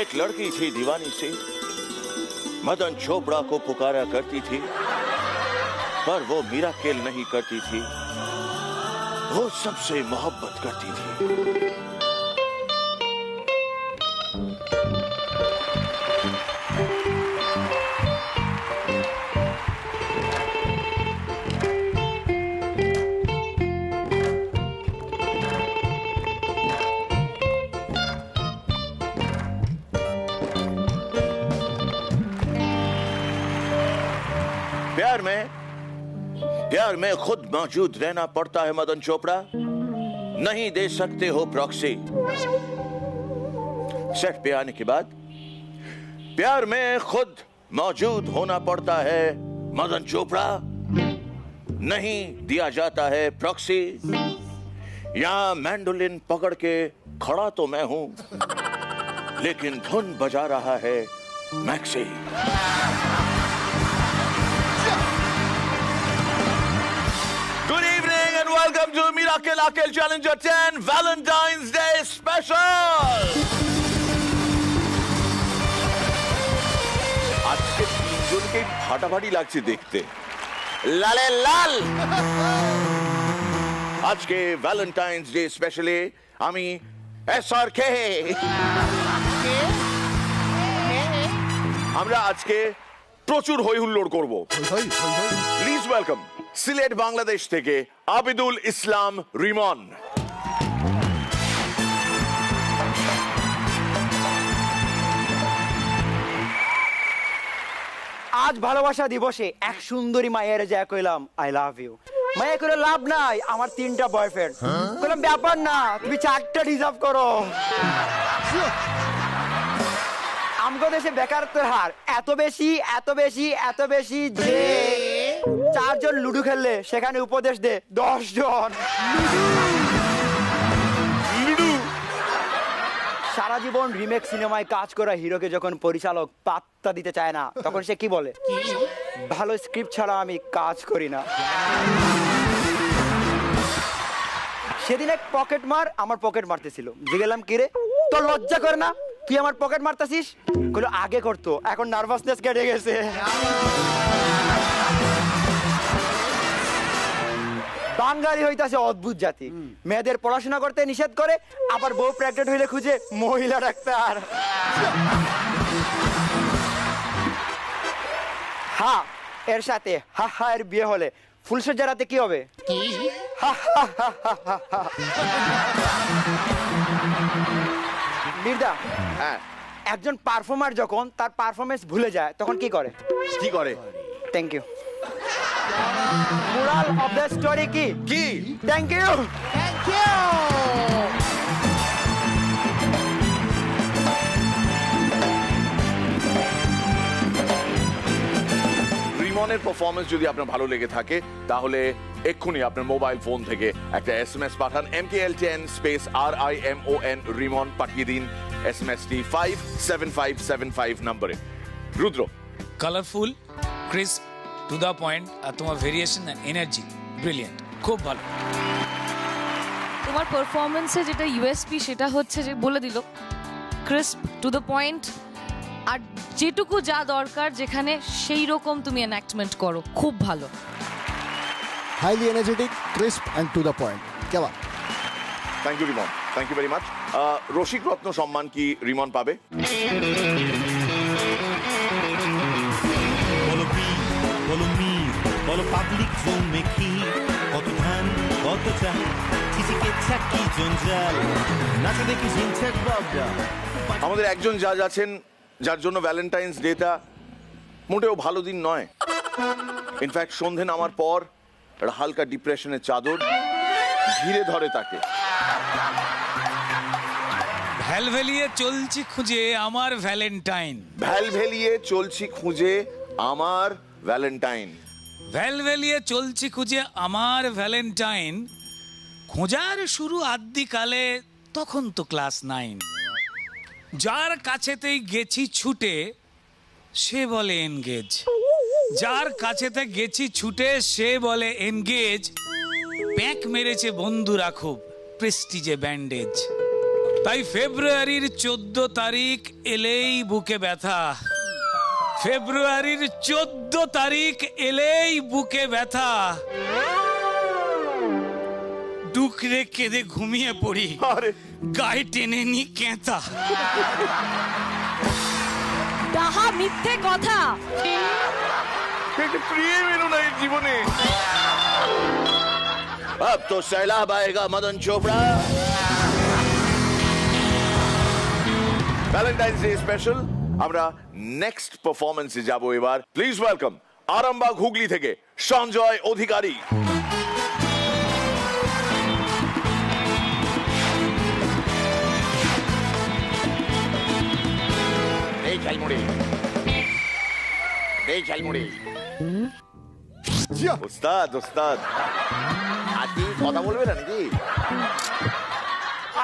एक लड़की थी दीवानी सी, मदन चोपड़ा को पुकारा करती थी, पर वो मिराकिल नहीं करती थी, वो सबसे मोहब्बत करती थी। प्यार में खुद मौजूद रहना पड़ता है मदन चोपड़ा, नहीं दे सकते हो प्रॉक्सी। सेट पे आने के बाद प्यार में खुद मौजूद होना पड़ता है मदन चोपड़ा, नहीं दिया जाता है प्रॉक्सी। यहां मैंडोलिन पकड़ के खड़ा तो मैं हूं, लेकिन धुन बजा रहा है maxi. Welcome to Miracle Akel Challenger 10 Valentine's Day Special! আজকে তিনজনকে ফাটাফাটি লাগছে দেখতে, লালে লাল। আজকে ভ্যালেন্টাইন্স ডে স্পেশালে আমি SRK আমরা আজকে প্রচুর হই হুল্লোড় করব। প্লিজ ওয়েলকাম সিলেট বাংলাদেশ থেকে আবিদুল ইসলাম রিমন। আজ ভালোবাসা দিবসে এক সুন্দরী মায়ের যা কইলাম আই লাভ ইউ। মায়া করে লাভ নাই, আমার 3টা বয়ফ্রেন্ড। কইলাম ব্যাপার না, তুমি 4টা ডিজার্ভ করো। আমগো দেশে বেকারত্বের হার এত বেশি এত বেশি এত বেশি যে 4 জন লুডো খেললে সেখানে উপদেশ দে 10 জন। সারা জীবন রিমেক সিনেমায় কাজ করা হিরোকে যখন পরিচালক পাত্তা দিতে চায় না, তখন সে কি বলে? ভালো স্ক্রিপ্ট ছাড়া আমি কাজ করি না। সেদিন এক পকেট মার আমার পকেট মারতেছিল, জিগেলাম কি রে তোর লজ্জা করে না, তুই আমার পকেট মারতাছিস? কইলো আগে করতো, এখন নার্ভাসনেস কেটে গেছে। বাঙালি হইতাছে অদ্ভুত জাতি, মেয়েদের পড়াশোনা করতে নিষেধ করে, আবার বউ প্রেগনেন্ট হইলে খুঁজে মহিলা ডাক্তার। হ্যাঁ, এর সাথে হা হা এর বিয়ে হলে ফুলসজ্জা রাতে কি হবে? মির্জা, হ্যাঁ, একজন পারফর্মার যখন তার পারফরমেন্স ভুলে যায় তখন কি করে? কি করে? Thank you. Moral of the story কি? কি? Thank you. Thank you. রিমনের পারফরমেন্স যদি আপনার ভালো লেগে থাকে তাহলে এক্ষুনি আপনার মোবাইল ফোন থেকে একটা SMS পাঠান, MKL10 স্পেস RIMON রিমন পাঠিয়ে দিন SMS-টি 57575 নম্বরে। Rudra, colourful, crisp, to the point, আর তোমার ভেরিয়েশন এন্ড এনার্জি ব্রিলিয়ান্ট, খুব ভালো। তোমার পারফরমেন্সে যেটা ইউএসপি সেটা হচ্ছে যে বলে দিল ক্রিস্প, টু দ্য পয়েন্ট, আর যেটুকু যা দরকার যেখানে সেই রকম তুমি এনঅ্যাক্টমেন্ট করো, খুব ভালো। Highly energetic, crisp and to the point. কেমন? Thank you Rimon, thank you very much. রসিক রত্ন সম্মান কি রিমন পাবে? বলো মির, বলো পাবলিক জমে কি, কত ধান কত চাল, চিচিকে চাকি জঞ্জাল, নাচে দেখি ঝিনছেক বাবরা। আমাদের একজন জাজ আছেন যার জন্য ভ্যালেন্টাইন্স ডেটা মোটেও ভালো দিন নয়। ইনফ্যাক্ট সন্ধে নামার পর একটা হালকা ডিপ্রেশনের চাদর ঘিরে ধরে তাকে। ভ্যালভেলিয়ে চলছি খুঁজে আমার ভ্যালেন্টাইন, ভ্যালভেলিয়ে চলছি খুঁজে আমার ভ্যালেন্টাইন, ভ্যালভেলিয়ে চলছি খুঁজে আমার ভ্যালেন্টাইন। খোঁজার শুরু আদ্যিকালে, তখন তো ক্লাস 9। যার কাছেতেই গেছি ছুটে সে বলে এনগেজ, যার কাছেতে গেছি ছুটে সে বলে এনগেজ। প্যাক মেরেছে বন্ধুরা খুব, প্রেস্টিজে ব্যান্ডেজ। তাই ফেব্রুয়ারির 14 তারিখ এলেই বুকে ব্যথা, ফেব্রুয়ারির 14 তারিখ এলেই বুকে ব্যথা, ডুকরে কেঁদে ঘুমিয়ে পড়ি, আরে গায়ে টেনে নি কেঁতা। ডাহা মিথ্যে কথা। একটু প্রিয় মেনু না জীবনে। अब तो सैलाब आएगा Madan Chopra. Valentine's day special. আমরা নেক্সট পারফরমেন্সে যাব এবার। প্লিজ ওয়েলকাম আরামবাগ হুগলি থেকে সঞ্জয় অধিকারী। এই ঝালমুড়ি, এই ঝালমুড়ি। ওস্তাদ ওস্তাদ আজকে কথা বলবে না নাকি?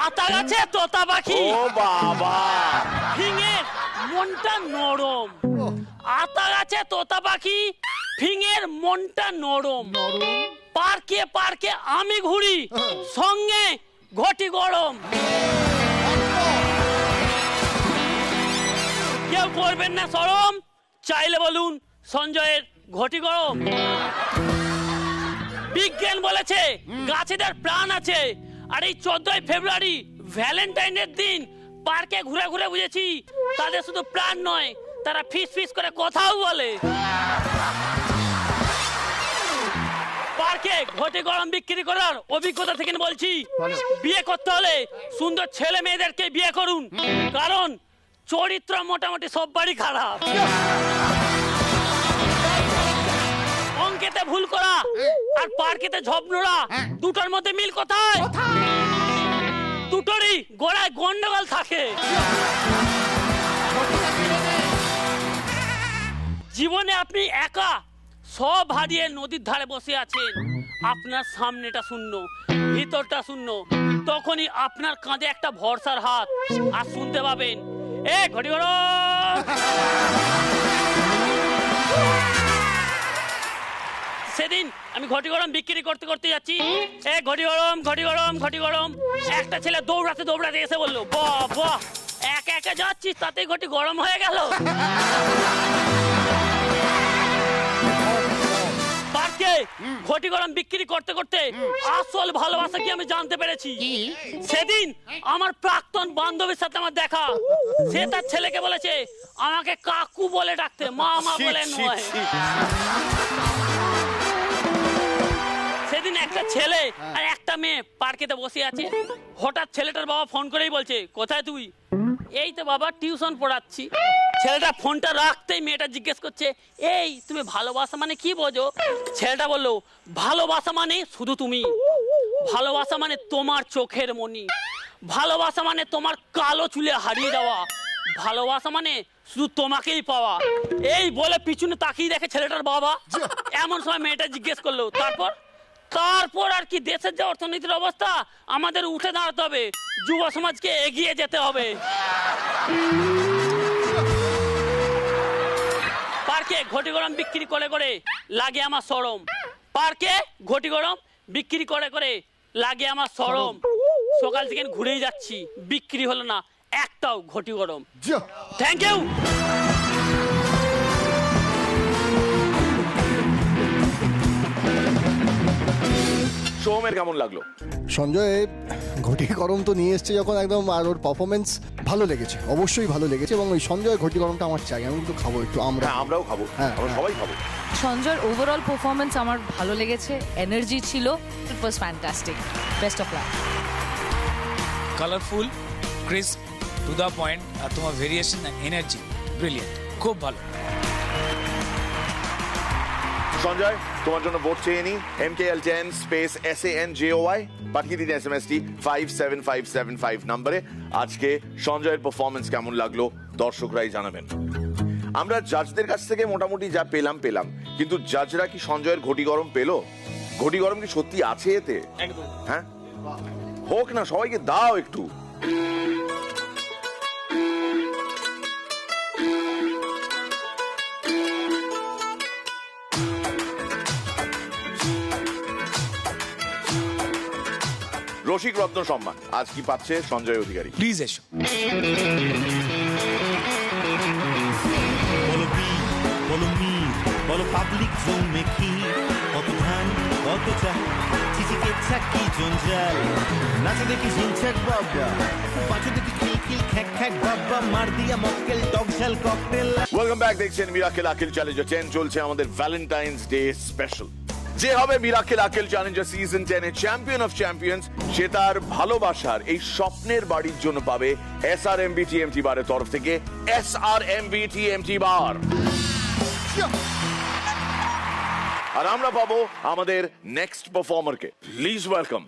আতা গাছে তোতা পাখি, ও বাবা, ফিঙের মনটা নরম। আতা গাছে তোতা পাখি, ফিঙের মনটা নরম। পার্কে পার্কে আমি ঘুরি, সঙ্গে ঘটি গরম। কেউ করবেন না শরম, চাইলে বলুন সঞ্জয়ের ঘটি গরম। বিজ্ঞান বলেছে গাছেদের প্রাণ আছে, আর এই 14 ফেব্রুয়ারি ভ্যালেন্টাইনের দিন পার্কে ঘুরে ঘুরে বুঝেছি তাদের শুধু প্রাণ নয়, তারা ফিস ফিস করে কথাও বলে। পার্কে ঘটি গরম বিক্রি করার অভিজ্ঞতা থেকে বলছি, বিয়ে করতে হলে সুন্দর ছেলে মেয়েদেরকে বিয়ে করুন, কারণ চরিত্র মোটামুটি সব বাড়ি খারাপ। অঙ্কেতে ভুল করা আর পার্কেতে ঝপনোরা দুটোর মধ্যে মিল কোথায়? দুটোরই গোড়ায় গন্ডগোল থাকে। জীবনে আপনি একা সব হারিয়ে নদীর ধারে বসে আছেন, আপনার সামনেটা শূন্য, ভিতরটা শূন্য, তখনই আপনার কাঁধে একটা ভরসার হাত, আর শুনতে পাবেন এ ঘটি গরম। সেদিন আমি ঘটি গরম বিক্রি করতে করতে যাচ্ছি, এ ঘটি গরম ঘটি গরম ঘটি গরম। একটা ছেলে দৌড়াতে দৌড়াতে এসে বললো, বাহ বাহ, একা একা যাচ্ছিস তাতেই ঘটি গরম হয়ে গেল। পার্কে ঘটি গরম বিক্রি করতে করতে আসল ভালোবাসা কি আমি জানতে পেরেছি। সেদিন আমার প্রাক্তন বান্ধবীর সাথে আমার দেখা, সে তার ছেলেকে বলেছে আমাকে কাকু বলে ডাকতে, মা মা বলে নয়। সেদিন একটা ছেলে আর একটা মেয়ে পার্কেতে বসে আছে, হঠাৎ ছেলেটার বাবা ফোন করেই বলছে, কোথায় তুই? এই তো বাবা টিউশন পড়াচ্ছি। ছেলেটা ফোনটা রাখতেই মেয়েটা জিজ্ঞেস করছে, এই তুমি ভালোবাসা মানে কি বোঝো? ছেলেটা বললো, ভালোবাসা মানে শুধু তুমি, ভালোবাসা মানে তোমার চোখের মনি, ভালোবাসা মানে তোমার কালো চুলে হারিয়ে যাওয়া, ভালোবাসা মানে শুধু তোমাকেই পাওয়া। এই বলে পিছনে তাকিয়ে দেখে ছেলেটার বাবা। এমন সময় মেয়েটা জিজ্ঞেস করলো, তারপর? তারপর আর কি, দেশের যে অর্থনীতির অবস্থা, আমাদের উঠে দাঁড়াতে হবে, যুব সমাজকে এগিয়ে যেতে হবে। পার্কে ঘটি গরম বিক্রি করে করে লাগে আমার শরম, পার্কে ঘটি গরম বিক্রি করে করে লাগে আমার শরম। সকাল থেকে ঘুরেই যাচ্ছি, বিক্রি হলো না একটাও ঘটি গরম। Thank you. সোমের কেমন লাগলো? সঞ্জয় ঘটি গরম তো নিয়ে এসছে যখন, একদম, আর ওর পারফরমেন্স ভালো লেগেছে, অবশ্যই ভালো লেগেছে। এবং ওই সঞ্জয় ঘটি গরমটা আমার চাই, আমি কিন্তু খাবো একটু। হ্যাঁ, আমরাও খাবো, আমরা সবাই খাবো। সঞ্জয়ের ওভারঅল পারফরমেন্স আমার ভালো লেগেছে, এনার্জি ছিল, it was fantastic, best of luck. Colourful, crisp, to the point, আর তোমার ভেরিয়েশন অ্যান্ড এনার্জি ব্রিলিয়েন্ট, খুব ভালো। সঞ্জয়, তোমার জন্য ভোট চেয়ে নি। MKL10 স্পেস SANJOY পাঠিয়ে দিন SMS-টি 57575 নম্বরে। আজকে সঞ্জয়ের পারফরমেন্স কেমন লাগলো দর্শকরাই জানাবেন। আমরা জাজদের কাছ থেকে মোটামুটি যা পেলাম, কিন্তু জাজরা কি সঞ্জয়ের ঘটি গরম পেলো? ঘটি গরম কি সত্যি আছে এতে? একদম। হ্যাঁ, হোক না, সবাইকে দাও একটু। রসিক রত্ন সম্মান আজ কি পাচ্ছে সঞ্জয় অধিকারী। প্লিজ এসো। বলো বীর, বলো মীর, বলো পাবলিক জমে কি, কত ধান কত চা, চিচিকে চাকি জঞ্জাল, নাচো দেখি ঝিনছাক বাবা, পাঁচো দেখি খিলখিল খ্যাক খ্যাক বাবা, মার দিয়া মক্কেল টকঝাল ককটেল। ওয়েলকাম ব্যাক, দেখছেন মিরাকেল আকিল চ্যালেঞ্জার 10 চলছে আমাদের ভ্যালেন্টাইন্স ডে স্পেশাল। যে হবে মিরাকেল আকিল চ্যালেঞ্জার সিজন 10 এর চ্যাম্পিয়ন অফ চ্যাম্পিয়ন্স, সে তার ভালোবাসার এই স্বপ্নের বাড়ির জন্য পাবে SRMB TMT বারের তরফ থেকে SRMB TMT বার। আর আমরা পাবো আমাদের নেক্সট পারফর্মারকে। প্লিজ ওয়েলকাম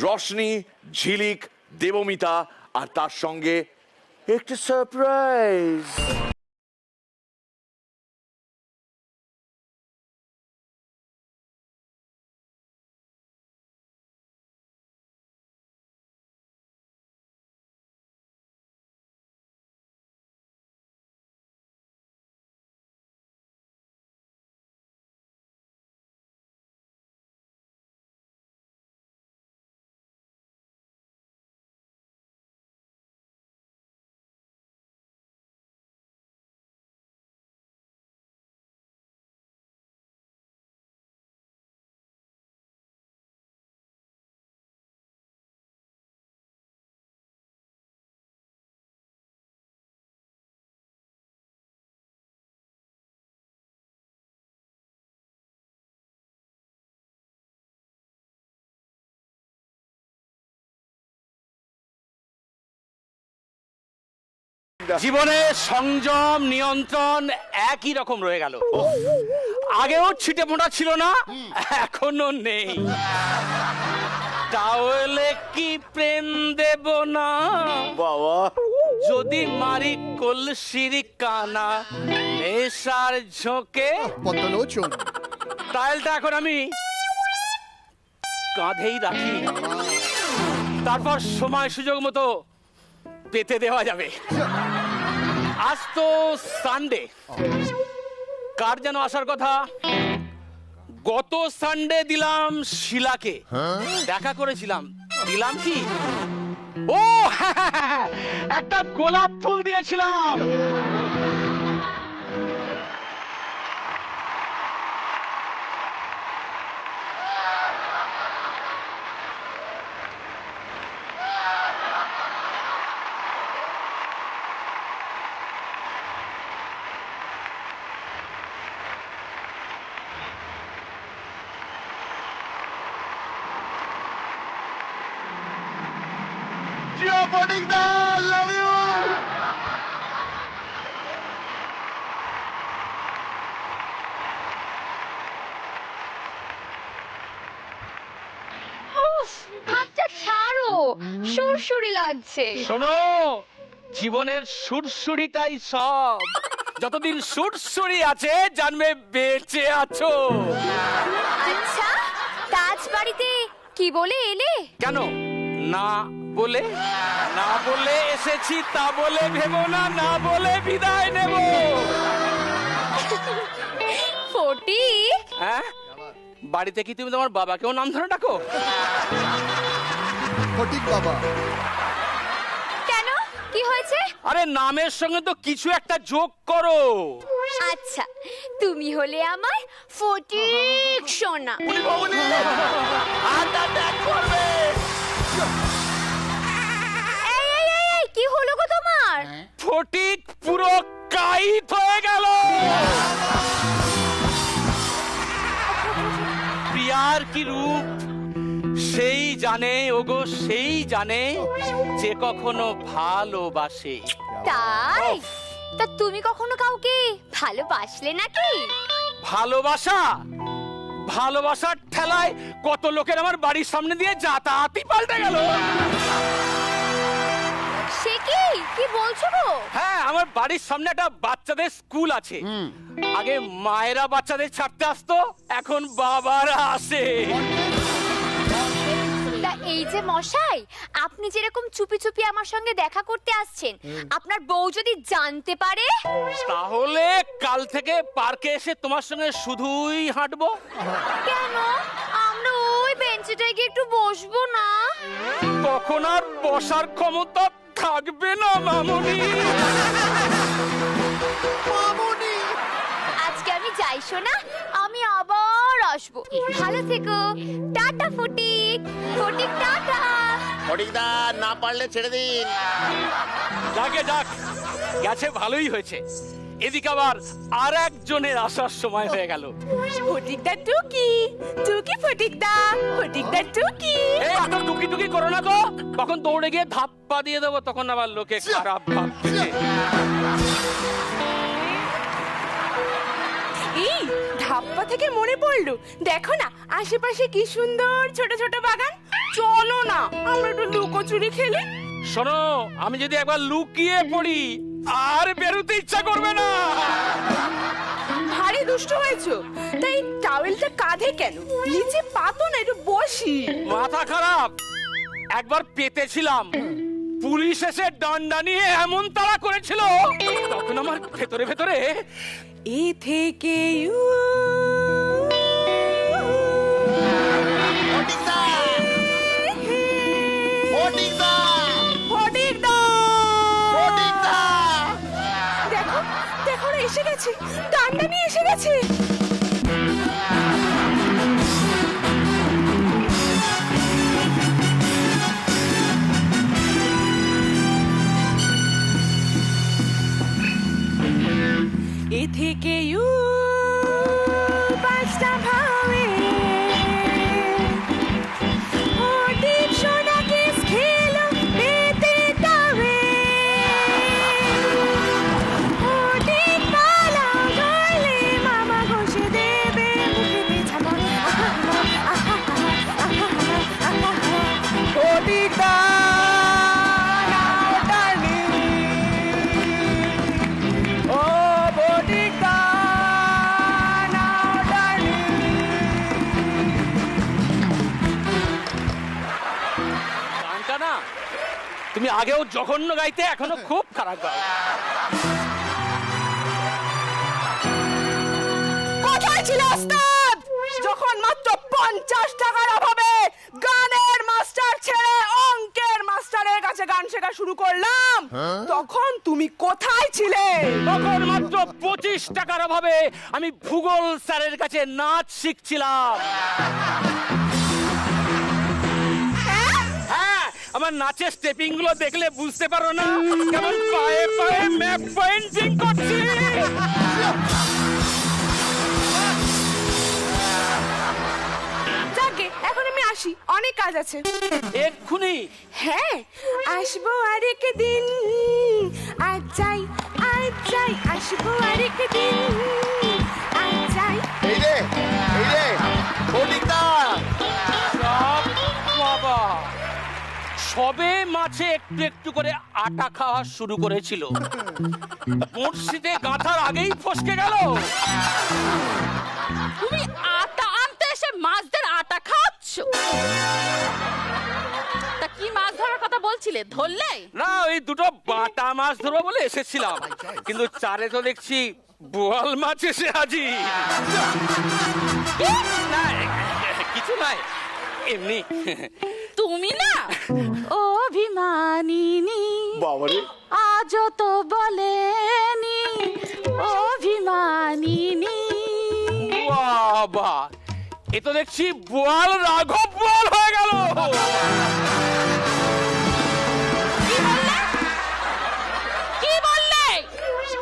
রোশনি, ঝিলিক, দেবমিতা আর তার সঙ্গে একটা সারপ্রাইজ। জীবনে সংযম নিয়ন্ত্রণ একই রকম রয়ে গেল। আগেও ছিটে মোটা ছিল না, এখনো নেই। তাহলে কি প্রেম দেব না বাবা, যদি মারি কলসির কানা নেশার ঝোঁকে? পদ্মলোচন টাইলটা এখন আমি কাঁধেই রাখি, তারপর সময় সুযোগ মতো পেতে দেওয়া যাবে। আজ তো সানডে, কার যেন আসার কথা। গত সানডে দিলাম শিলাকে, দেখা করেছিলাম, দিলাম কি? ও একটা গোলাপ ফুল দিয়েছিলাম। হাতটা ছাড়ো, সুরসুরি লাগছে। শোনো, জীবনের সুরসুরিটাই সব। যতদিন সুরসুরি আছে জানবে বেঁচে আছো। আচ্ছা, তাজবাড়িতে কি বলে এলে? কেন না বলে? না বলে এসেছি তা বলে ভেবো না, না বলে বিদায় নেব। ফটি, হ্যাঁ, বাড়িতে কি তুমি তোমার বাবাকেও নাম ধরে ডাকো? ফটিক বাবা। কেন, কি হয়েছে? আরে নামের সঙ্গে তো কিছু একটা যোগ করো। আচ্ছা, তুমি হলে আমার ফটিক সোনা। এই, এই, এই, এই, কি হলো গো তোমার? ফটিক পুরো কাইত হয়ে গেল। প্রিয়ার কি রূপ সেই জানে, ওগো সেই জানে যে কখনো ভালোবাসে। তাই? তা তুমি কখনো কাউকে ভালোবাসলে নাকি? ভালোবাসা? ভালোবাসার ঠেলায় কত লোকের আমার বাড়ির সামনে দিয়ে যাতায়াতই পাল্টে গেল। সে কি, কি বলছো গো? হ্যাঁ, আমার বাড়ির সামনে একটা বাচ্চাদের স্কুল আছে। আগে মায়েরা বাচ্চাদের ছাড়তে আসতো, এখন বাবারা আসে। তা এই যে মশাই, আপনি যেরকম চুপি চুপি আমার সঙ্গে দেখা করতে আসছেন, আপনার বউ যদি জানতে পারে? তাহলে কাল থেকে পার্কে এসে তোমার সঙ্গে শুধুই হাঁটবো। কেন? আমরা ওই বেঞ্চে নিচেটায় গিয়ে একটু বসবো না? তখন আর বসার ক্ষমতা থাকবে না মামুনি। আজকে আমি যাই শোনা, আমি আবার আসবো। ভালো থেকো, টাটা ফটিক। ফটিক টাটা। ফটিকদা না পারলে ছেড়ে দিন। যাকে যাক, গেছে ভালোই হয়েছে। এদিকে আবার আর একজনের আসার সময় হয়ে গেল। ফটিকদা টুকি, টুকি ফটিকদা, ফটিকদা টুকি। এই এত টুকি টুকি করো না তো, তখন দৌড়ে গিয়ে ধাপ্পা দিয়ে দেবো, তখন আবার লোকে খারাপ ভাববে। এই ধাপ্পা থেকে মনে পড়লো, দেখো না আশেপাশে কি সুন্দর ছোট ছোট বাগান। চলো না আমরা একটু লুকোচুরি খেলি। শোনো, আমি যদি একবার লুকিয়ে পড়ি আর বেরোতে ইচ্ছা করবে না। ভারী দুষ্ট হয়েছো, তাই টাওয়েলটা কাঁধে কেন? নিচে পাতো না, একটু বসি। মাথা খারাপ, একবার পেতেছিলাম, পুলিশ এসে ডান্ডা নিয়ে এমন তাড়া করেছিল, তখন আমার ভেতরে ভেতরে এ থেকে দেখো দেখো না, এসে গেছে, ডান্ডা নিয়ে এসে গেছে। এ থেকে পাঁচটা ভাবে ফটিক সোনা কিস খেলো পেতে তবে ফটিক পালা ধরলে মামা ঘষে দেবে মুখেতে ঝামা। ফটিক দা তুমি আগেও জঘন্য গাইতে, এখনো খুব খারাপ গাও। কোথায় ছিল ওস্তাদ যখন মাত্র 50 টাকার অভাবে গানের মাস্টার ছেড়ে অঙ্কের মাস্টারের কাছে গান শেখা শুরু করলাম? তখন তুমি কোথায় ছিলে? তখন মাত্র 25 টাকার অভাবে আমি ভূগোল স্যারের কাছে নাচ শিখছিলাম। আমার নাচের স্টেপিং গুলো দেখলে বুঝতে পারো না কেমন পায়ে পায়ে ম্যাপ পেইন্টিং করছি। যাকে এখন আমি আসি, অনেক কাজ আছে। এক্ষুনি? হ্যাঁ, আসবো আরেক দিন, আজ যাই আসবো আরেক দিন, আজ যাই। এই রে ফটিকদা, বাবা সবে মাছে একটু একটু করে আটা খাওয়া শুরু করেছিল, বড়শিতে গাঁথার আগেই ফসকে গেল। তুমি আটা আনতে এসে মাছদের আটা খাওয়াচ্ছ? তা কি মাছ ধরার কথা বলছিলে, ধরলে? না, ওই দুটো বাটা মাছ ধরবো বলে এসেছিলাম, কিন্তু চারে তো দেখছি বোয়াল মাছ এসে হাজির। না কিছু নাই, এমনি। তুমি না অভিমানিনী, আজও তো বলেনি অভিমানিনী। বাবা, এ তো দেখছি বোয়াল রাঘব বোয়াল হয়ে গেল। কি বললে?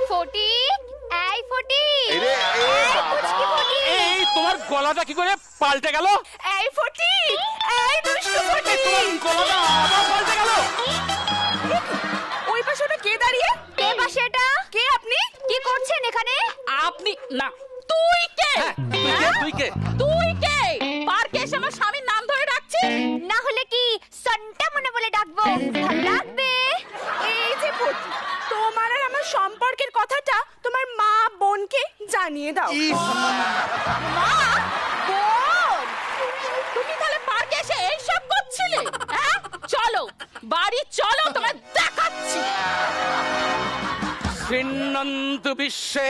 ফটিক, এই ফটিক, এই তোমার গলাটা কি করে পাল্টে গেল? এই ফটিক, এই দুষ্টু ফটিক, তোমার গলাটা আবার পাল্টে গেল। ওই পাশে ওটা কে দাঁড়িয়ে? কে পাশে এটা? কে আপনি? কি করছেন এখানে? আপনি না, তুই কে? তুই কে? তুই কে? পার্কে এসে আমার স্বামীর নাম ধরে ডাকছিস? না হলে কি সন্টা মনে বলে ডাকবো? ভালো লাগবে? এই যে ফটিক, তোমার আর আমার সম্পর্কের কথাটা তোমার মা বোনকে জানিয়ে দাও। মা, বোন, তুমি তাহলে পার্কে এসে এইসব করছিলে? হ্যাঁ, চলো বাড়ি চলো, তোমায় দেখাচ্ছি। শ্রীনন্ত বিশ্বে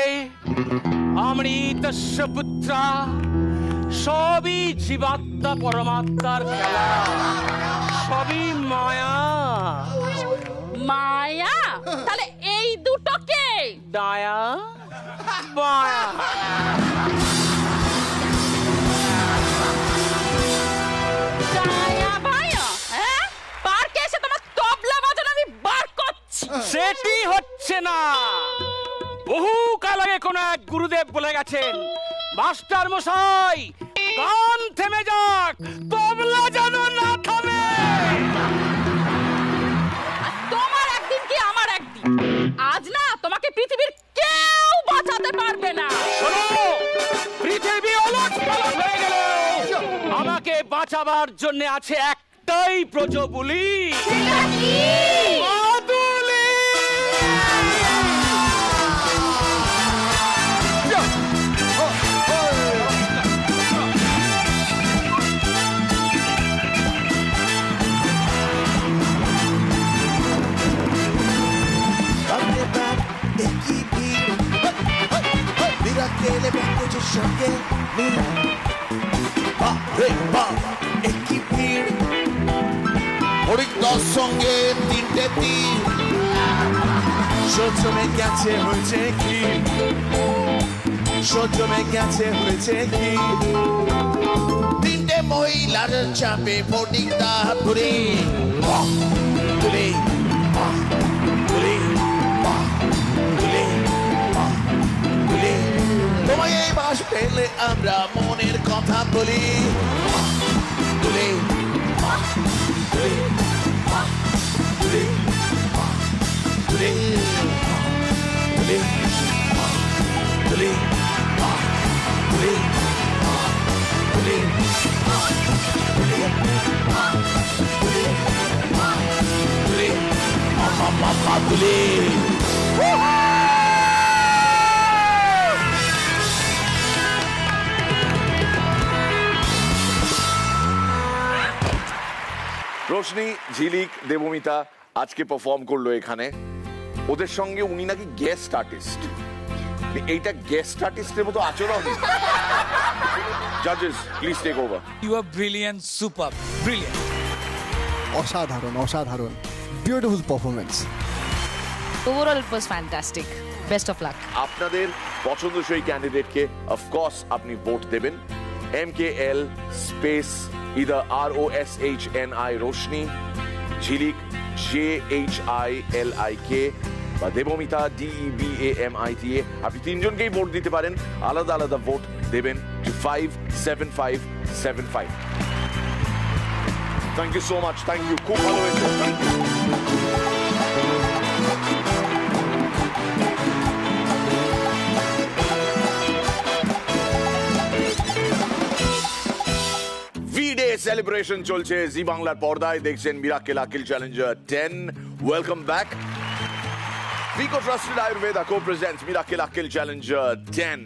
অমৃতস্য পুত্রা সবই জীবাত্মা পরমাত্মার খেলা, সবই মায়া। মায়া? তাহলে এই দুটোকে ডায়া বায়া। ডায়া বায়া? হ্যাঁ, পার্কে এসে তোমার তবলা বাজানো আমি বার করছি। সেটি হচ্ছে না। বহু কাল আগে কোন এক গুরুদেব বলে গেছেন, মাস্টার মশাই গান থেমে যাক, তবলা যেন না থামে। আর তোমার একদিন কি আমার একদিন, আজ না তোমাকে পৃথিবীর কেউ বাঁচাতে পারবে না। শোনো, পৃথিবী ওলটপালট হয়ে গেল, আমাকে বাঁচাবার জন্য আছে একটাই প্রজবুলি, মাদুলি। Miracle bendejo সঙ্গে বাপরে বাপ একই ভিড়, হরিদাস সঙ্গে তিনটে তীর, সহ্যমে গেছে হয়েছে কি, সহ্যমে গেছে হয়েছে কি, তিনটে মহিলার চাপে ফটিকদা ধরে তুলে তুলে তুলে তুলে, তোমায় এই মাস পেলে আমরা মনের কথা বলি, তুলে তুলে তুলে তুলে তুলে তুলে তুলে তুলে তুলে মামা তুলে। রোশনি, ঝিলিক, দেবমিতা আজকে পারফর্ম করলো এখানে। ওদের সঙ্গে উনি নাকি গেস্ট আর্টিস্ট। এইটা গেস্ট আর্টিস্টের মতো আচরণ। জাজেস please take over. You are brilliant, super brilliant. অসাধারণ অসাধারণ, beautiful performance. Overall it was fantastic. Best of luck. আপনাদের পছন্দসই ক্যান্ডিডেটকে অফকোর্স আপনি ভোট দেবেন। MKL space either ROSHNI Roshni, Jhilik JHILIK বা দেবমিতা DEBAMITA। আপনি তিনজনকেই ভোট দিতে পারেন, আলাদা আলাদা ভোট দেবেন to 57575। Thank you so much, thank you, খুব ভালো হয়েছে, থ্যাংক ইউ। সেলিব্রেশন চলছে জি বাংলার পর্দায়, দেখছেন miracle Akkel challenger 10। Welcome back. Vico Trusted Ayurveda co-presents Miracle Akil Challenger 10,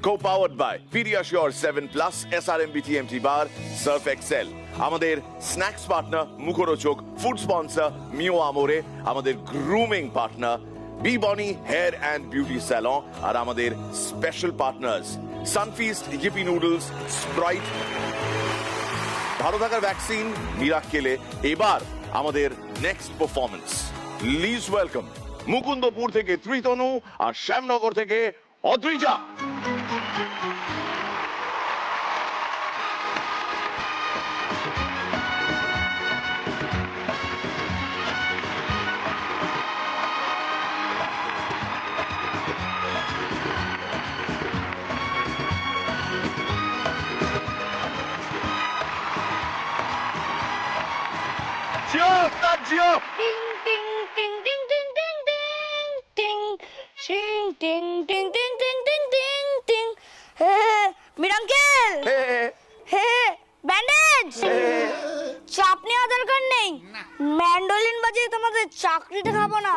co-powered by Pediasure 7+, SRMB TMT Bar, Surf Excel। আমাদের স্ন্যাক্স পার্টনার মুখরোচক, food sponsor মিও আমোরে, আমাদের গ্রুমিং পার্টনার বি বনি হেয়ার অ্যান্ড বিউটি স্যালন, আর আমাদের special partners Sunfeast, e-GP noodles, Sprite. ভালো থাকার vaccine মিরাকেলে। এবার আমাদের next performance. Please welcome Mukundapur থেকে ত্রিতনু আর শ্যামনগর থেকে Adrija. Ding ding ding ding ding ding ding ding ding ding ding ding ding ding ding. মিরাঙ্কেল, হে bandage, চাপ নেওয়া দরকার নেই। ম্যান্ডোলিন বাজিয়ে তোমাদের চাকরিটা খাবো না,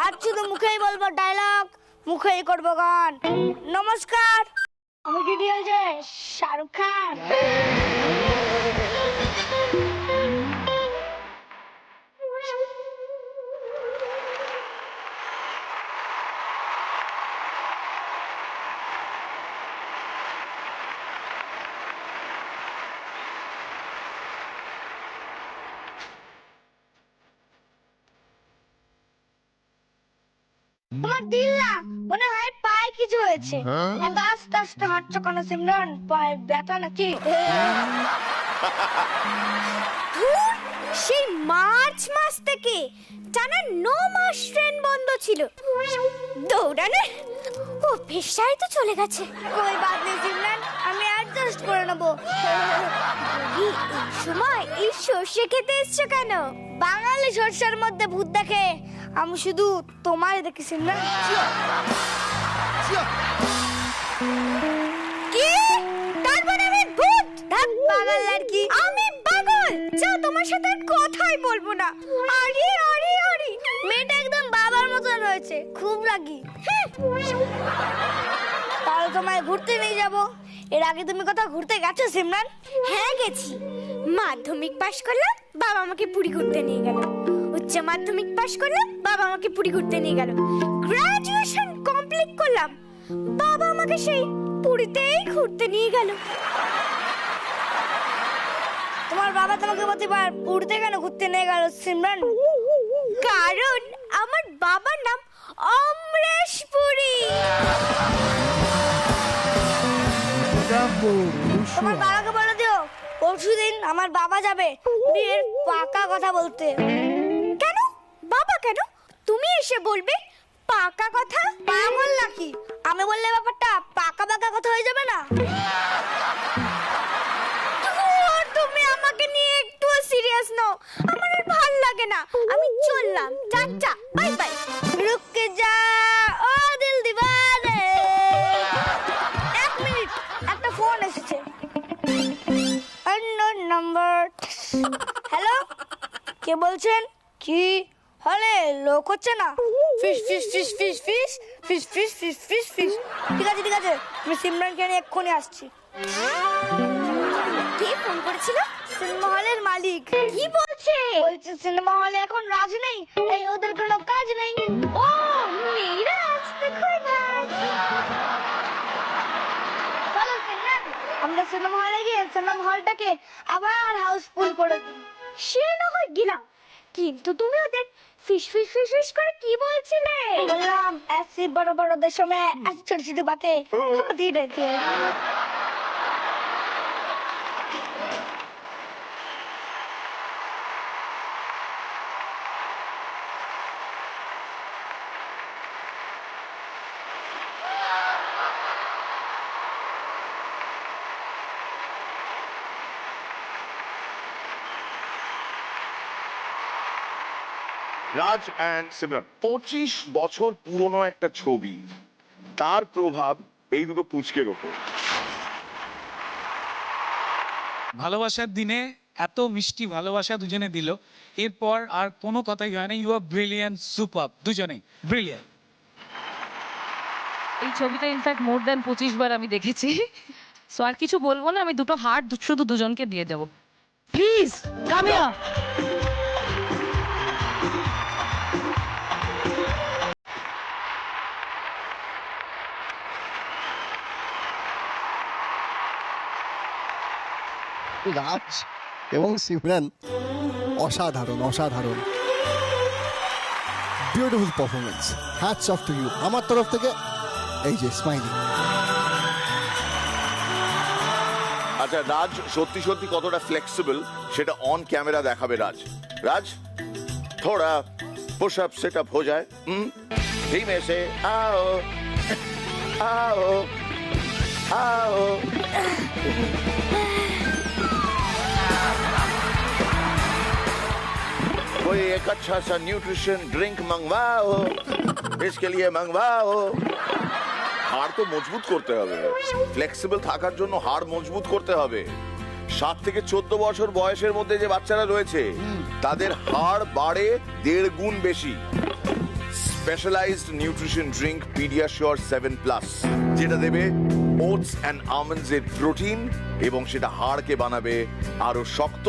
আজ শুধু মুখেই বলবো ডায়লগ, মুখেই করবো গান। নমস্কার, আমি কি ডিএল যে শাহরুখ খান। তোমার দিল না মনে হয় পায়ে কিছু হয়েছে। এত আস্তে আস্তে হাঁটছো কেন সিমরান? পায়ে ব্যথা নাকি? সেই মার্চ মাস থেকে টানা 9 মাস ট্রেন বন্ধ ছিল। দৌড়ানোর অভ্যেসটাই তো চলে গেছে। কই বাদ নেই সিমরান, আমি অ্যাডজাস্ট করে নেবো। এই সময় এই সর্ষে খেতে এসছো কেন? বাঙালি সর্ষের মধ্যে ভূত দেখে, আমি শুধু তোমায় দেখি সিমরান। কি? তার মানে আমি ভূত? ধ্যাৎ পাগল লড়কি, আমি পাগল। যা, তোমার সাথে আর কথাই বলবো না। আরে আরে আরে, মেয়েটা একদম বাবার মতন হয়েছে, খুব রাগী। তাহলে তোমায় ঘুরতে নিয়ে যাবো। এর আগে তুমি কোথাও ঘুরতে গেছো সিমরান? হ্যাঁ গেছি। মাধ্যমিক পাশ করলাম, বাবা আমাকে পুরী ঘুরতে নিয়ে গেল। উচ্চ মাধ্যমিক পাশ করলাম, বাবা আমাকে পুরী ঘুরতে নিয়ে গেল। গ্রাজুয়েশন কমপ্লিট করলাম, বাবা আমাকে সেই পুরীতেই ঘুরতে নিয়ে গেল। তোমার বাবা তোমাকে প্রতিবার পুরীতে কেন ঘুরতে নিয়ে গেল সিমরান? কারণ আমার বাবার নাম অমরেশ পুরী। তোমার বাবাকে বলে দিও পরশুদিন আমার বাবা যাবে বিয়ের পাকা কথা বলতে। কেন বাবা, কেন তুমি এসে বলবে পাকা কথা? পাগল নাকি? আমি বললে ব্যাপারটা পাকা পাকা কথা হয়ে যাবে না? তুমি আমাকে নিয়ে একটু সিরিয়াস নাও, আমার আর ভাল লাগে না। আমি চললাম, টাটা, বাই বাই। রুকে যা ও দিল দিবানে। এক মিনিট, একটা ফোন এসেছে। Unknown number. হ্যালো, কে বলছেন? কি হলে লোক হচ্ছে না? Fish fish fish fish fish fish fish fish fish fish. ঠিক আছে ঠিক আছে, আমি সিমরানকে নিয়ে এক্ষুনি আসছি। কে ফোন করেছিল? সিনেমা হলের মালিক। কি বলছে? বলছে সিনেমা হলে এখন রাজ নেই, তাই ওদের কোনো কাজ নেই। ও মেয়েরা আসতে কই না। চলো সিমরান, আমরা সিনেমা হলে গিয়ে সিনেমা হলটাকে আবার হাউসফুল করে দিই। সে না হয় গেলাম, কিন্তু তুমি ওদের ফিশ ফিশ ফিশ ফিশ করে কি বলছিলে? বললাম ऐसे बड़े बड़े देशों में ऐसी छोटी छोटी बातें होती रहती है। রাজ অ্যান্ড সিমরান 25 বছর পুরনো একটা ছবি, তার প্রভাব এই দুটো পুচকের ওপর। ভালোবাসার দিনে এত মিষ্টি ভালোবাসা দুজনে দিল, এরপর আর কোনো কথাই হয় না। ইউ আর ব্রিলিয়ান্ট, সুপার, দুজনেই ব্রিলিয়ান্ট। এই ছবিটা ইনফ্যাক্ট মোর দ্যান 25 বার আমি দেখেছি। সো আর কিছু বলবো না, আমি দুটো হার্ট শুধু দুজনকে দিয়ে দেবো। Please come here. রাজ এবং সিমরান অসাধারণ অসাধারণ, beautiful performance, hats off to you আমার তরফ থেকে। এই যে স্মাইলি। আচ্ছা, রাজ সত্যি সত্যি কতটা ফ্লেক্সিবল সেটা অন ক্যামেরা দেখাবে রাজ। রাজ थोड़ा पुशअप सेटअप हो जाए। धीमे से आओ आओ आओ। कोई एक अच्छा सा न्यूट्रिशन ड्रिंक मंगवाओ, इसके लिए मंगवाओ। হাড় তো মজবুত করতে হবে, ফ্লেক্সিবল থাকার জন্য হাড় মজবুত করতে হবে। 7 থেকে 14 বছর বয়সের মধ্যে যে বাচ্চারা রয়েছে তাদের হাড় বাড়ে 1.5 গুণ বেশি। স্পেশালাইজড নিউট্রিশন ড্রিঙ্ক পিডিয়াশিওর 7+, যেটা দেবে ওটস অ্যান্ড আমন্ডস এর প্রোটিন এবং সেটা হাড়কে বানাবে আরো শক্ত।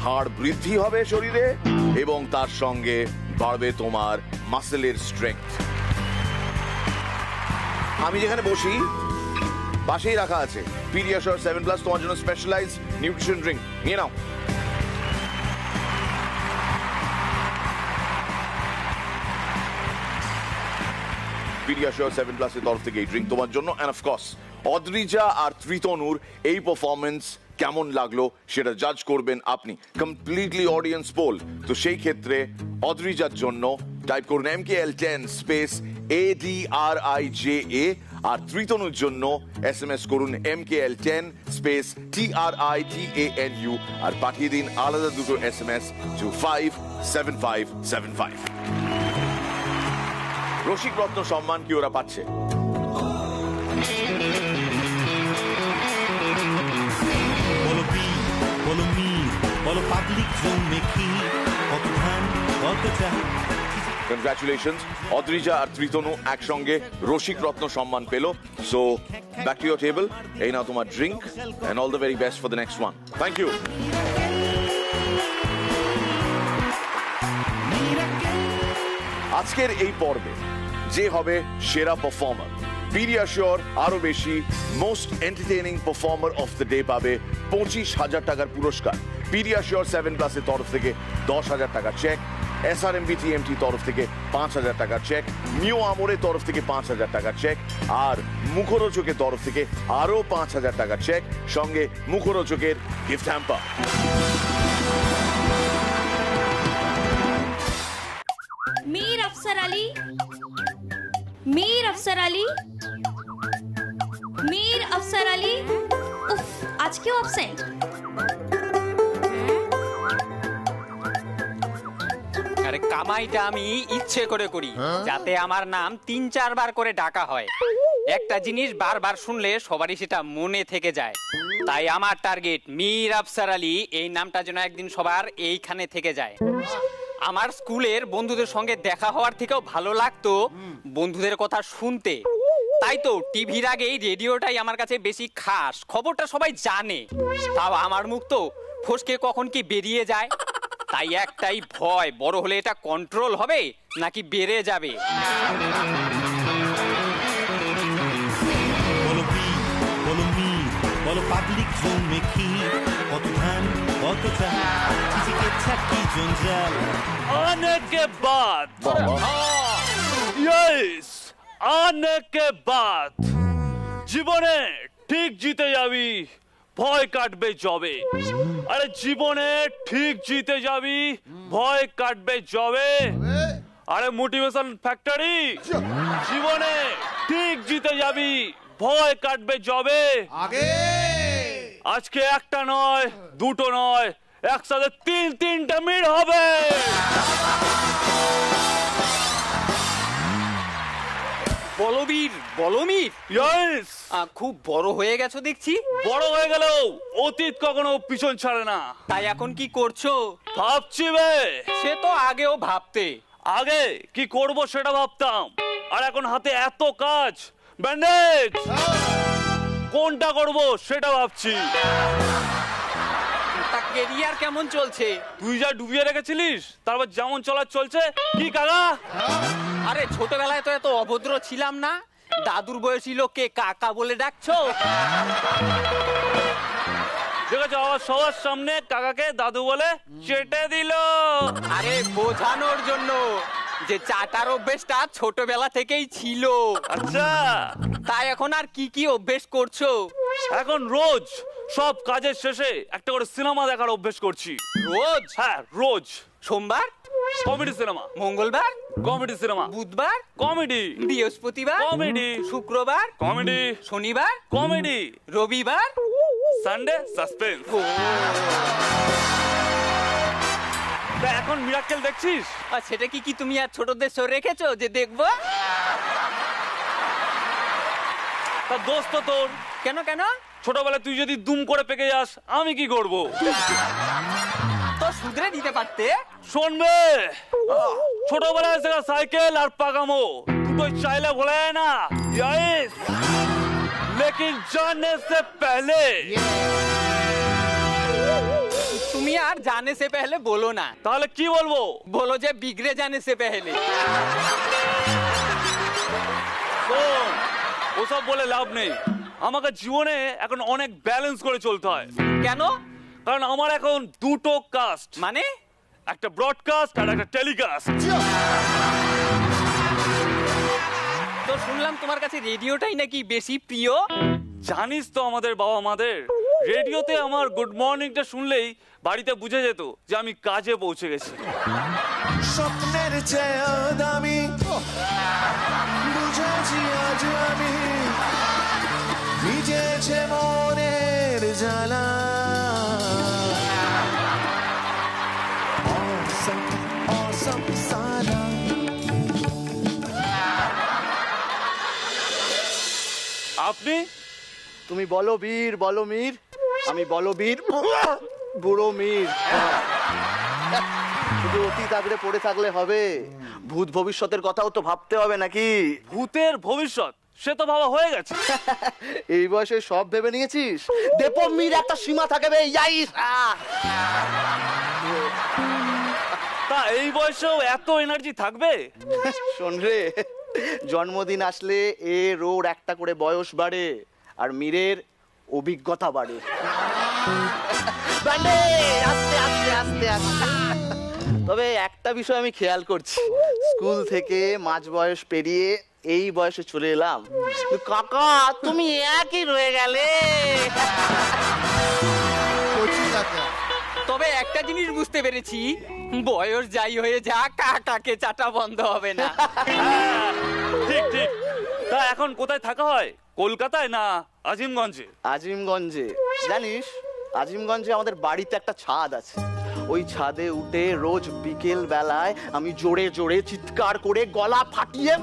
হাড় বৃদ্ধি হবে শরীরে এবং তার সঙ্গে বাড়বে তোমার মাসেলের স্ট্রেংথ। আমি যেখানে বসি পাশেই রাখা আছে পিডিয়াশিওর 7+, তোমার জন্য স্পেশালাইজড নিউট্রিশন ড্রিঙ্ক, নিয়ে নাও। পিডিয়াশিওর 7+ এর তরফ থেকে এই ড্রিঙ্ক তোমার জন্য। এন্ড অফকোর্স অদ্রিজা আর ত্রিতনুর এই পারফরমেন্স কেমন লাগলো সেটা জাজ করবেন আপনি, কমপ্লিটলি অডিয়েন্স পোল। তো সেই ক্ষেত্রে অদ্রিজার জন্য টাইপ করুন MKL10 স্পেস ADRIJA, আর ত্রিতনুর জন্য SMS করুন MKL10 স্পেস TRITANU, আর পাঠিয়ে দিন আলাদা দুটো SMS টু 57575। রসিক রত্ন সম্মান কি ওরা পাচ্ছে? বলো বি, বলো মির, বলো পাবলিক জোন মেকি, কত ধান কত চা। কনগ্রাচুলেশনস, অদ্রিজা আর ত্রিতনু একসঙ্গে রসিক রত্ন সম্মান পেল। So back to your table, এই নাও তোমার drink, and all the very best for the next one. Thank you. আজকের এই পর্বে যে হবে সেরা পারফর্মার, পিডিয়াশিওর আরো বেশি most entertaining performer of the day পাবে 25,000 টাকার পুরস্কার। পিডিয়াশিওর 7+ এর তরফ থেকে 10,000 টাকা চেক, SRMB TMT তরফ থেকে 5,000 টাকা চেক, নিউ আমরের তরফ থেকে 5,000 টাকা চেক, আর মুখরোচকের তরফ থেকে আরো 5,000 টাকা চেক, সঙ্গে মুখরোচকের গিফট হ্যাম্পার। মীর আফসার আলী, মীর আফসার আলী, মীর আফসার আলী। উফ, আজকেও অ্যাবসেন্ট। আরে কামাইটা আমি ইচ্ছে করে করি, যাতে আমার নাম 3-4 বার করে ডাকা হয়। একটা জিনিস বারবার শুনলে সবারই সেটা মনে থেকে যায়। তাই আমার টার্গেট মীর আফসার আলী, এই নামটা যেন একদিন সবার এইখানে থেকে যায়। আমার স্কুলের বন্ধুদের সঙ্গে দেখা হওয়ার থেকেও ভালো লাগতো বন্ধুদের কথা শুনতে। তাই তো টিভির আগেই রেডিওটাই আমার কাছে বেশি খাস, খবরটা সবাই জানে। তাও আমার মুখ তো ফসকে কখন কি বেরিয়ে যায়। তাই একটাই ভয়, বড় হলে এটা কন্ট্রোল হবে নাকি বেড়ে যাবে। বলো বি, বলো মির, বলো পাবলিক জোন মেকি, কত ধান কত চা, চিচিকে চাকি জঞ্জাল। आने के बाद यस आने के बाद জীবনে ঠিক জিতে যাবি, ভয় কাটবে যবে। আরে জীবনে ঠিক জিতে যাবি, ভয় কাটবে যবে। আরে মোটিভেশন ফ্যাক্টরি, জীবনে ঠিক জিতে যাবি, ভয় কাটবে যবে। আগে আজকে একটা নয়, দুটো নয়, একসাথে 3-3টা মিট হবে। বলবীর, বলমীর, ইয়েস, খুব বড় হয়ে গেছো দেখছি। বড় হয়ে গেল অতীত কখনো পিছন ছাড়ে না। তাই এখন কি করছো? ভাবছি বে। সে তো আগেও ভাবতে। আগে কি করব সেটা ভাবতাম, আর এখন হাতে এত কাজ, ব্যান্ডেজ, কোনটা করব সেটা ভাবছি। কেরিয়ার কেমন চলছে? তুই যা ডুবিয়ে রেখেছিলিস, তারপর যেমন চলার চলছে। কি কাকা? আরে ছোটবেলায় তো এত অভদ্র ছিলাম না, দাদুর বয়সী লোককে কাকা বলে ডাকছো। দেখেছো আবার সবার সামনে কাকাকে দাদু বলে চেটে দিল। আরে বোঝানোর জন্য যে চাটার অভ্যেসটা ছোটবেলা থেকেই ছিল। আচ্ছা, তাই এখন আর কি কি অভ্যেস করছো? এখন রোজ সব কাজের শেষে একটা করে সিনেমা দেখার অভ্যেস করছি। রোজ? হ্যাঁ রোজ। সোমবার কমেডি সিনেমা, মঙ্গলবার কমেডি সিনেমা, বুধবার কমেডি, বৃহস্পতিবার কমেডি, শুক্রবার কমেডি, শনিবার কমেডি, রবিবার সানডে সাসপেন্স। এখন মিরাক্কেল দেখছিস? আর সেটা কি কি তুমি আর ছোটদের শো রেখেছো যে দেখবো? তা দোস্ত তোর কেন কেন? ছোটবেলায় তুই যদি দুম করে পেকে যাস, আমি কি করব? তো শুধরে দিতে পারতে। শুনবে, ছোটবেলায় শেখা সাইকেল আর পাকামো দুটোই চাইলে ভোলা যায় না। यस, लेकिन जाने से पहले। তুমি আর জানে সে পেহলে বলো না। তাহলে কি বলবো? বলো যে বিগড়ে জানে সে পেহলে। শোন, ওসব বলে লাভ নেই। আমাকে জীবনে এখন অনেক ব্যালেন্স করে চলতে হয়। কেন? কারণ আমার এখন দুটো কাস্ট। মানে? একটা ব্রডকাস্ট আর একটা টেলিকাস্ট। তো তো শুনলাম তোমার কাছে রেডিওটাই নাকি বেশি প্রিয়। জানিস তো আমাদের বাবা মাদের রেডিওতে আমার গুড মর্নিংটা শুনলেই বাড়িতে বুঝে যেত যে আমি কাজে পৌঁছে গেছি। স্বপ্নের চেয়েও দামি বুঝেছি আজ আমি, ভিজেছে মনের জ্বালা। আপনি? তুমি বলো বীর, বলো মীর। আমি বলো বীর, বুড়ো মীর। শুধু অতীত আগড়ে পড়ে থাকলে হবে? ভূত ভবিষ্যতের কথাও তো ভাবতে হবে নাকি? ভূতের ভবিষ্যৎ সে তো ভাবা হয়ে গেছে। এই বয়সে সব ভেবে নিয়েছিস? দেবমীর একটা সীমা থাকে বে। তা এই বয়সেও এত এনার্জি থাকবে? শোন রে, জন্মদিন আসলে এর ওর একটা করে বয়স বাড়ে আর মীরের অভিজ্ঞতা বাড়ে। আস্তে আস্তে আস্তে আস্তে। তবে একটা বিষয় আমি খেয়াল করছি, স্কুল থেকে মাঝ বয়স পেরিয়ে এই বয়সে চলে এলাম, কাকা তুমি একই রয়ে গেলে। তবে একটা জিনিস বুঝতে পেরেছি, বয়স যাই হয়ে যা কাকাকে চাটা বন্ধ হবে না। ঠিক ঠিক। তা এখন কোথায় থাকা হয়, কলকাতায় না আজিমগঞ্জে? আজিমগঞ্জে। জানিস, আজিমগঞ্জে আমাদের বাড়িতে একটা ছাদ আছে। ওই ছাদে উঠে রোজ বিকেল বেলায় আমি জোরে জোরে চিৎকার করে গলা ফাটিয়ে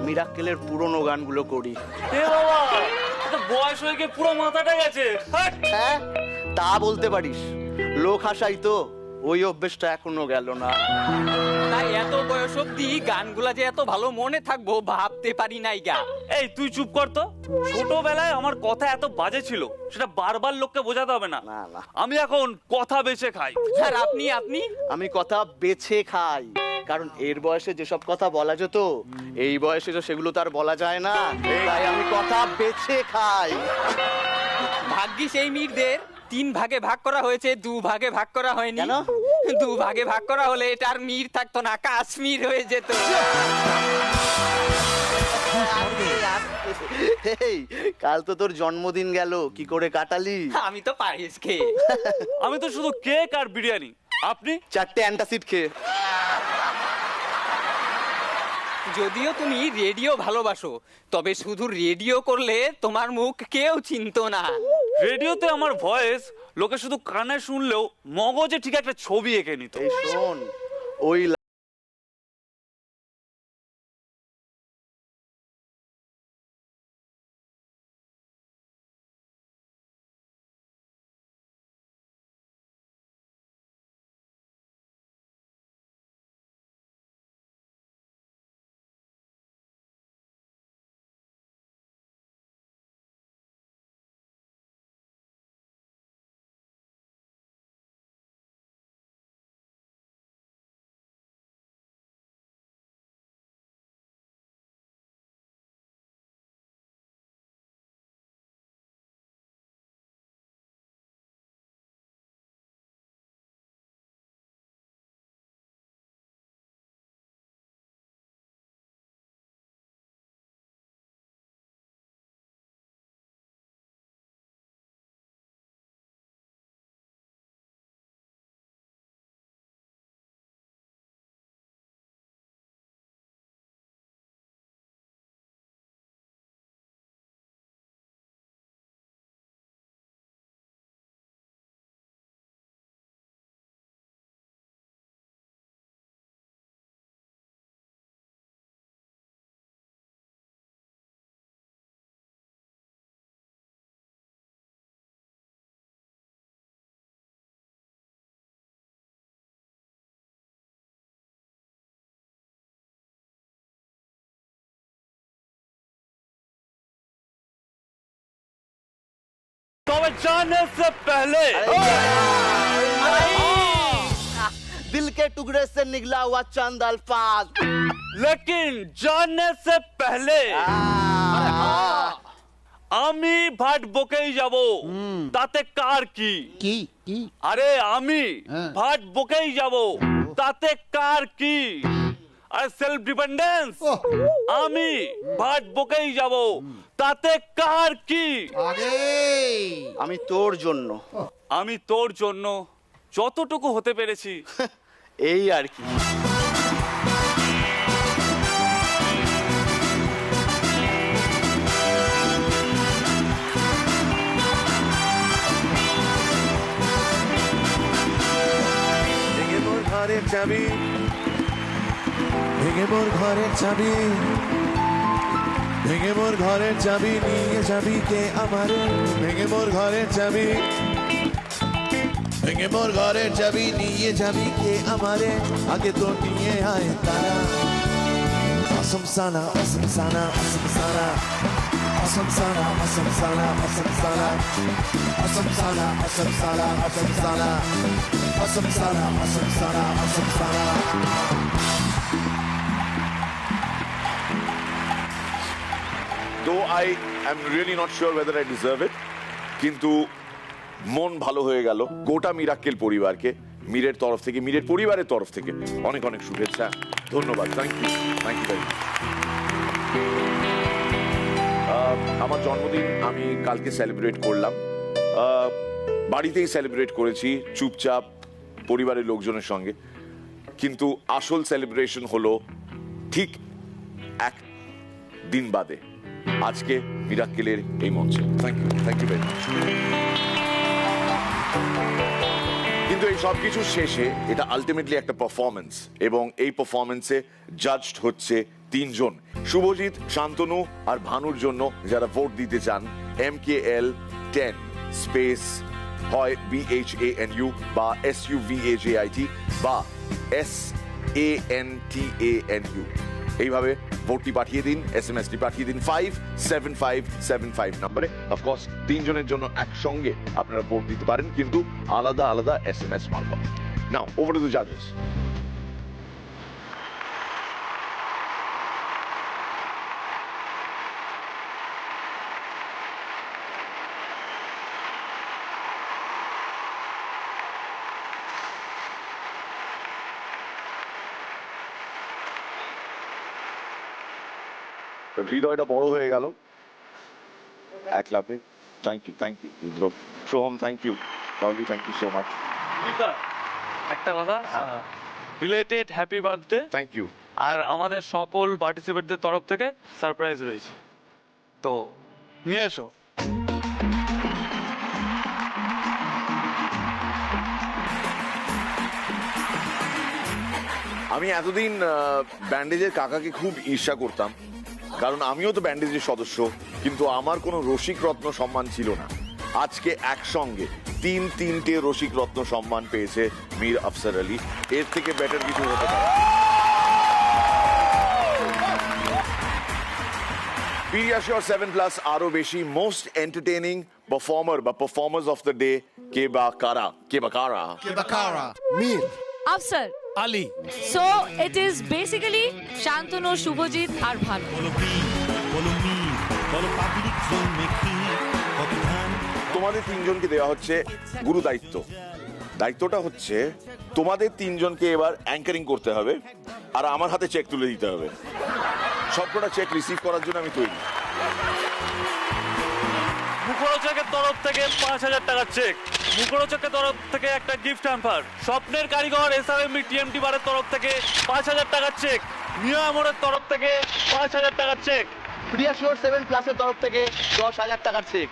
মিরাক্কেলের পুরনো গানগুলো করি। এ বাবা, তো বয়স হয়ে গিয়ে পুরো মাথাটা গেছে। হ্যাঁ, তা বলতে পারিস। লোক হাসাই তো, ওই অভ্যেসটা এখনো গেল না। তাই এত বয়স অব্দি গানগুলা যে এত ভালো মনে থাকবো ভাবতে পারি নাই গা। এই তুই চুপ কর তো। ছোটবেলায় আমার কথা এত বাজে ছিল সেটা বারবার লোককে বোঝাতে হবে না। আমি এখন কথা বেছে খাই। আর আপনি? আমি কথা বেছে খাই, কারণ এর বয়সে যেসব কথা বলা যেত এই বয়সে তো সেগুলো তো আর বলা যায় না, তাই আমি কথা বেছে খাই। ভাগ্যিস এই মীরদের 3 ভাগে ভাগ করা হয়েছে, 2 ভাগে ভাগ করা হয়নি। 2 ভাগে ভাগ করা হলে এটা আর মীর থাকতো না, কাশ্মীর হয়ে যেত। কাল তো তোর জন্মদিন গেল, কি করে কাটালি? আমি তো পায়েস খেয়ে। আমি তো শুধু কেক আর বিরিয়ানি। আপনি? 4টে অ্যান্টাসিড খেয়ে। যদিও তুমি রেডিও ভালোবাসো, তবে শুধু রেডিও করলে তোমার মুখ কেউ চিনতো না। রেডিওতে আমার ভয়েস লোকে শুধু কানে শুনলেও মগজে ঠিক একটা ছবি এঁকে নিত। এই শোন, ওই तब जाने से पहले दिल के टुकड़े से निकला हुआ चंद अल्फाज, लेकिन जाने से पहले আমি ভাট বকেই যাব, তাতে কার কি? কি? আরে আমি ভাট বকেই যাব, তাতে কার কি? আর সেলফ ডিপেন্ডেন্স আমি ভাট বকেই যাব, তাতে কার কি? আমি তোর জন্য, আমি তোর জন্য যতটুকু হতে পেরেছি এই আর কি। ঘরের চাবি, ভেঙে মোর ঘরের চাবি, ভেঙে মোর ঘরের চাবি নিয়ে যাবি কে আমারে? ভেঙে মোর ঘরের চাবি, ভেঙে মোর ঘরের চাবি নিয়ে যাবি কে আমারে? আগে তো নিয়ে আয় তারা। অসম সানা, অসম সানা, অসম সানা, অসম সানা, অসম সানা, অসম সানা, অসম সানা, অসম সানা, অসম সানা, অসম সানা, অসম সানা, অসম সানা। Though I am really not sure whether I deserve it, কিন্তু মন ভালো হয়ে গেল গোটা মিরাক্কেল পরিবারকে, মীরের তরফ থেকে, মীরের পরিবারের তরফ থেকে অনেক অনেক শুভেচ্ছা, ধন্যবাদ। Thank you, thank you very much. আমার জন্মদিন আমি কালকে সেলিব্রেট করলাম, বাড়িতেই সেলিব্রেট করেছি চুপচাপ পরিবারের লোকজনের সঙ্গে, কিন্তু আসল সেলিব্রেশন হলো ঠিক এক দিন বাদে আজকে মিরাক্কেলের এই মঞ্চে। Thank you, thank you very much. কিন্তু এই সব কিছু শেষে এটা আলটিমেটলি একটা পারফরমেন্স, এবং এই পারফরমেন্সে জাজড হচ্ছে তিনজন, শুভজিৎ, শান্তনু আর ভানুর জন্য যারা ভোট দিতে চান MKL 10 স্পেস হয় BHANU বা SUVAJIT বা SANTANU, এইভাবে ভোটটি পাঠিয়ে দিন, SMS-টি পাঠিয়ে দিন 57575 নম্বরে। অফকোর্স তিনজনের জন্য একসঙ্গে আপনারা ভোট দিতে পারেন, কিন্তু আলাদা আলাদা SMS মারফত। নাও ওভার টু দ্য জাজেস। হৃদয়টা বড় হয়ে গেল এক লাফে। Thank you, thank you Soham, thank you lovely, thank you so much. একটা কথা, related happy birthday. Thank you. আর আমাদের সকল পার্টিসিপেটদের তরফ থেকে সারপ্রাইজ রয়েছে, তো নিয়ে এসো। আমি এতদিন ব্যান্ডেজের কাকাকে খুব ঈর্ষা করতাম, কারণ আমিও তো ব্যান্ডেজের সদস্য, কিন্তু আমার কোনো রসিক রত্ন সম্মান ছিল না। আজকে একসঙ্গে তিনটে রসিক রত্ন সম্মান পেয়েছে মীর আফসার আলী, এর থেকে বেটার কিছু হতে পারে। পিডিয়াশিওর 7+ আরো বেশি মোস্ট এন্টারটেইনিং পারফর্মার বা পারফর্মার্স অফ দ্য ডে কে বা কারা? কে বা কারা? কে বা কারা? Mir Afsar Ali. So it is basically Shantanu, Subhajit আর ভানু। তোমাদের তিনজনকে দেওয়া হচ্ছে গুরু দায়িত্ব। দায়িত্বটা হচ্ছে তোমাদের তিনজনকে এবার অ্যাঙ্কারিং করতে হবে, আর আমার হাতে চেক তুলে দিতে হবে। সবকটা চেক রিসিভ করার জন্য আমি তৈরি। মুখরোচকের তরফ থেকে 5,000 টাকার চেক, মুখরোচকের তরফ থেকে একটা গিফট হ্যাম্পার, স্বপ্নের কারিগর SRMB TMT বারের তরফ থেকে 5,000 টাকার চেক, নিউ আমরের তরফ থেকে 5,000 টাকার চেক, পিডিয়াশিওর 7+ এর তরফ থেকে 10,000 টাকার চেক।